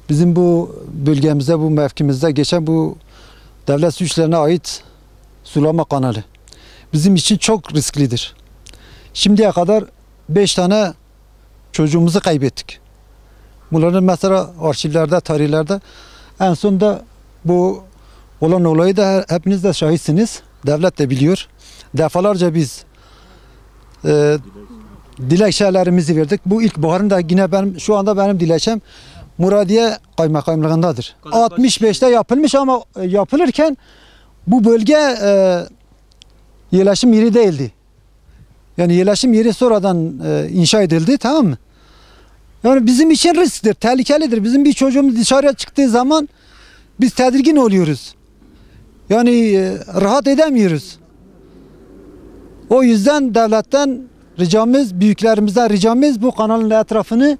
bizim bu bölgemizde, bu mevkimizde geçen bu devlet su işlerine ait sulama kanalı bizim için çok risklidir. Şimdiye kadar 5 tane çocuğumuzu kaybettik. Bunların mesela arşivlerde, tarihlerde en son da bu olan olayı da hepiniz de şahitsiniz. Devlet de biliyor. Defalarca biz dilekçelerimizi verdik. Bu ilkbaharın da yine şu anda benim dilekçem Muradiye Kaymakamlığındadır. 65'te yapılmış ama yapılırken bu bölge yerleşim yeri değildi. Yani yerleşim yeri sonradan inşa edildi, tamam mı? Yani bizim için risktir, tehlikelidir. Bizim bir çocuğumuz dışarıya çıktığı zaman biz tedirgin oluyoruz. Yani rahat edemiyoruz. O yüzden devletten ricamız, büyüklerimizden ricamız bu kanalın etrafını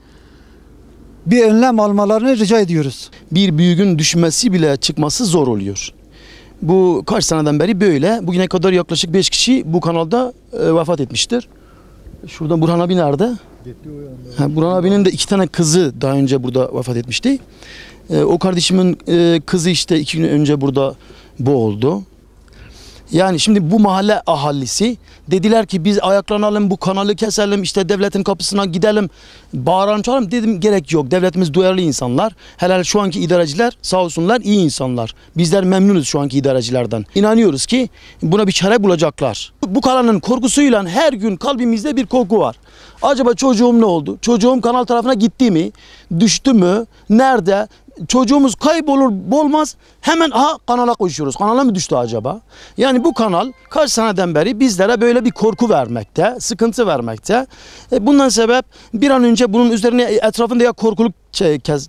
bir önlem almalarını rica ediyoruz. Bir büyüğün düşmesi bile çıkması zor oluyor. Bu kaç seneden beri böyle. Bugüne kadar yaklaşık 5 kişi bu kanalda vefat etmiştir. Şuradan Burhan abi nerede? Burhan abinin de 2 tane kızı daha önce burada vefat etmişti. O kardeşimin kızı işte 2 gün önce burada boğuldu. Yani şimdi bu mahalle ahalisi dediler ki biz ayaklanalım, bu kanalı keselim, işte devletin kapısına gidelim, bağıralım çağıralım. Dedim gerek yok. Devletimiz duyarlı insanlar. Helal şu anki idareciler sağ olsunlar iyi insanlar. Bizler memnunuz şu anki idarecilerden. İnanıyoruz ki buna bir çare bulacaklar. Bu kanalın korkusuyla her gün kalbimizde bir korku var. Acaba çocuğum ne oldu? Çocuğum kanal tarafına gitti mi? Düştü mü? Nerede? Çocuğumuz kaybolur olmaz hemen kanala koşuyoruz. Kanala mı düştü acaba? Yani bu kanal kaç seneden beri bizlere böyle bir korku vermekte, sıkıntı vermekte. Bundan sebep bir an önce bunun üzerine etrafında ya korkuluk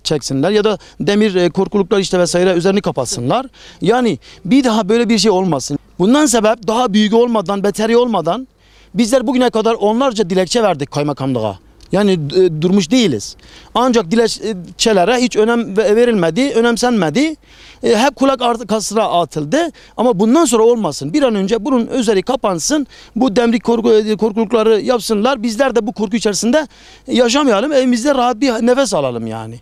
çeksinler ya da demir korkuluklar işte vesaire üzerini kapatsınlar. Yani bir daha böyle bir şey olmasın. Bundan sebep daha büyük olmadan, beteri olmadan bizler bugüne kadar onlarca dilekçe verdik kaymakamlığa. Yani durmuş değiliz. Ancak dilekçelere hiç önem verilmedi, önemsenmedi. Hep kulak arkasına atıldı. Ama bundan sonra olmasın. Bir an önce bunun üzeri kapansın. Bu demlik korkulukları yapsınlar. Bizler de bu korku içerisinde yaşamayalım. Evimizde rahat bir nefes alalım yani.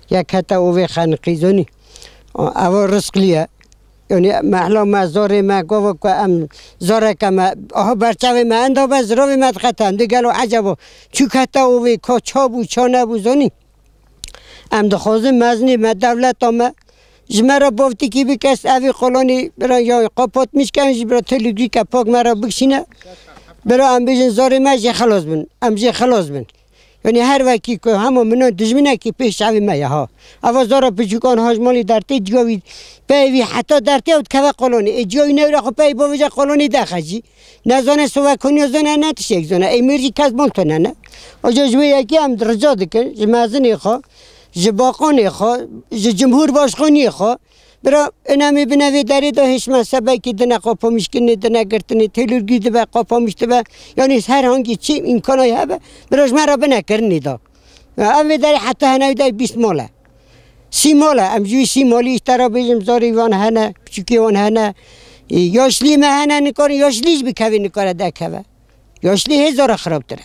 Ya kata o ve khanqizoni. Ava rızkliye. Yani mahla ma zore ma gova ko am zore kama aha barçave ma anda ba zrove ma khatam de galo ajabo çukata o ve ko çabu çana bu zoni am de khozim mazni ma devlet ama jmara bofti ki bir kes evi koloni bira ya kapatmış kan jbra telegi kapak mara bıkşine bira am bijin zore ma je khalas bin am je khalas bin. Yani her vakit ko hamo mino dijmine ki peş avi ma ya ha avazara piçukan hajmali derti jovi pevi hatta derti od kava koloni jovi ne ra pey bovaja koloni dakhaji nazone sova konyo zona ne tişek zona emirji kaz boltona ne o jojwe ki am درجه dikin jmazini kho jbaqoni kho cumhur başkanı kho bira önemi binevi deri de hiç mesele ki dine kapamış ki ne dine girtini telürgüdü ve kapamıştı ve yani herhangi çim imkanı ya be biraz mera bine kirni da ama deri hatta hene de bismola simola amcui simoli iştara bizim zori van hene küçük van hene yaşlı mı hene nikor yaşlı bir kavini kara da kava yaşlı he zora xarabtır.